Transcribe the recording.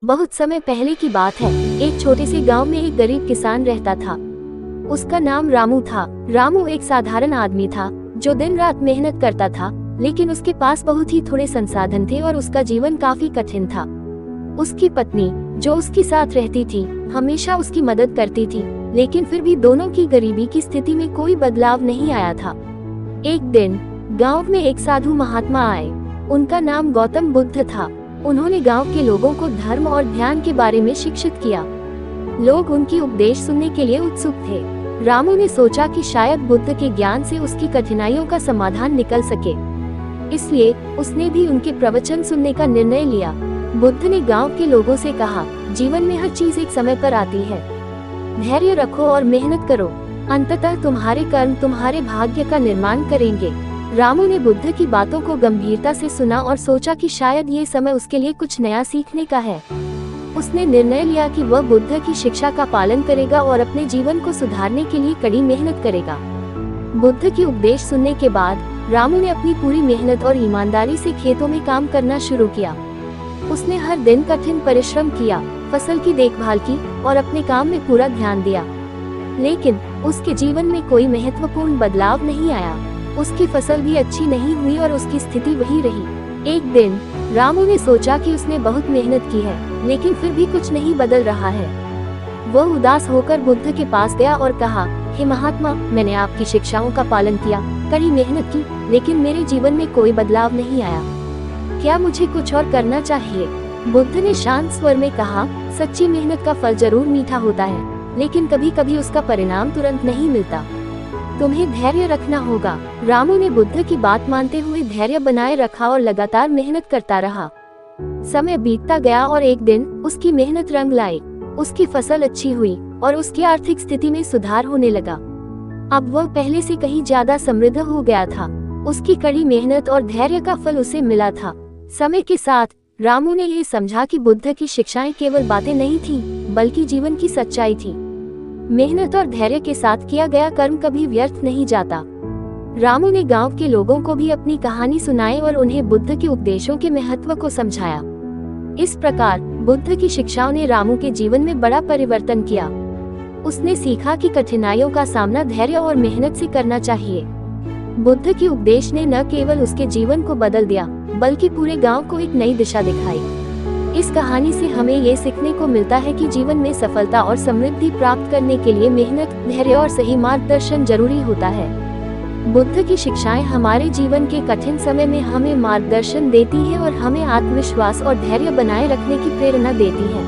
बहुत समय पहले की बात है। एक छोटे से गांव में एक गरीब किसान रहता था। उसका नाम रामू था। रामू एक साधारण आदमी था जो दिन रात मेहनत करता था, लेकिन उसके पास बहुत ही थोड़े संसाधन थे और उसका जीवन काफी कठिन था। उसकी पत्नी, जो उसके साथ रहती थी, हमेशा उसकी मदद करती थी, लेकिन फिर भी दोनों की गरीबी की स्थिति में कोई बदलाव नहीं आया था। एक दिन गांव में एक साधु महात्मा आए। उनका नाम गौतम बुद्ध था। उन्होंने गांव के लोगों को धर्म और ध्यान के बारे में शिक्षित किया। लोग उनकी उपदेश सुनने के लिए उत्सुक थे। रामू ने सोचा कि शायद बुद्ध के ज्ञान से उसकी कठिनाइयों का समाधान निकल सके, इसलिए उसने भी उनके प्रवचन सुनने का निर्णय लिया। बुद्ध ने गांव के लोगों से कहा, जीवन में हर चीज एक समय पर आती है। धैर्य रखो और मेहनत करो, अंततः तुम्हारे कर्म तुम्हारे भाग्य का निर्माण करेंगे। रामू ने बुद्ध की बातों को गंभीरता से सुना और सोचा कि शायद ये समय उसके लिए कुछ नया सीखने का है। उसने निर्णय लिया कि वह बुद्ध की शिक्षा का पालन करेगा और अपने जीवन को सुधारने के लिए कड़ी मेहनत करेगा। बुद्ध की उपदेश सुनने के बाद रामू ने अपनी पूरी मेहनत और ईमानदारी से खेतों में काम करना शुरू किया। उसने हर दिन कठिन परिश्रम किया, फसल की देखभाल की और अपने काम में पूरा ध्यान दिया। लेकिन उसके जीवन में कोई महत्वपूर्ण बदलाव नहीं आया। उसकी फसल भी अच्छी नहीं हुई और उसकी स्थिति वही रही। एक दिन रामू ने सोचा कि उसने बहुत मेहनत की है, लेकिन फिर भी कुछ नहीं बदल रहा है। वह उदास होकर बुद्ध के पास गया और कहा, हे महात्मा, मैंने आपकी शिक्षाओं का पालन किया, कड़ी मेहनत की, लेकिन मेरे जीवन में कोई बदलाव नहीं आया। क्या मुझे कुछ और करना चाहिए? बुद्ध ने शांत स्वर में कहा, सच्ची मेहनत का फल जरूर मीठा होता है, लेकिन कभी कभी उसका परिणाम तुरंत नहीं मिलता। तुम्हें धैर्य रखना होगा। रामू ने बुद्ध की बात मानते हुए धैर्य बनाए रखा और लगातार मेहनत करता रहा। समय बीतता गया और एक दिन उसकी मेहनत रंग लाई। उसकी फसल अच्छी हुई और उसकी आर्थिक स्थिति में सुधार होने लगा। अब वह पहले से कहीं ज्यादा समृद्ध हो गया था। उसकी कड़ी मेहनत और धैर्य का फल उसे मिला था। समय के साथ रामू ने ये समझा कि बुद्ध की शिक्षाएं केवल बातें नहीं थी, बल्कि जीवन की सच्चाई थी। मेहनत और धैर्य के साथ किया गया कर्म कभी व्यर्थ नहीं जाता। रामू ने गांव के लोगों को भी अपनी कहानी सुनाई और उन्हें बुद्ध के उपदेशों के महत्व को समझाया। इस प्रकार बुद्ध की शिक्षाओं ने रामू के जीवन में बड़ा परिवर्तन किया। उसने सीखा कि कठिनाइयों का सामना धैर्य और मेहनत से करना चाहिए। बुद्ध के उपदेश ने न केवल उसके जीवन को बदल दिया, बल्कि पूरे गांव को एक नई दिशा दिखाई। इस कहानी से हमें ये सीखने को मिलता है कि जीवन में सफलता और समृद्धि प्राप्त करने के लिए मेहनत, धैर्य और सही मार्गदर्शन जरूरी होता है। बुद्ध की शिक्षाएं हमारे जीवन के कठिन समय में हमें मार्गदर्शन देती हैं और हमें आत्मविश्वास और धैर्य बनाए रखने की प्रेरणा देती हैं।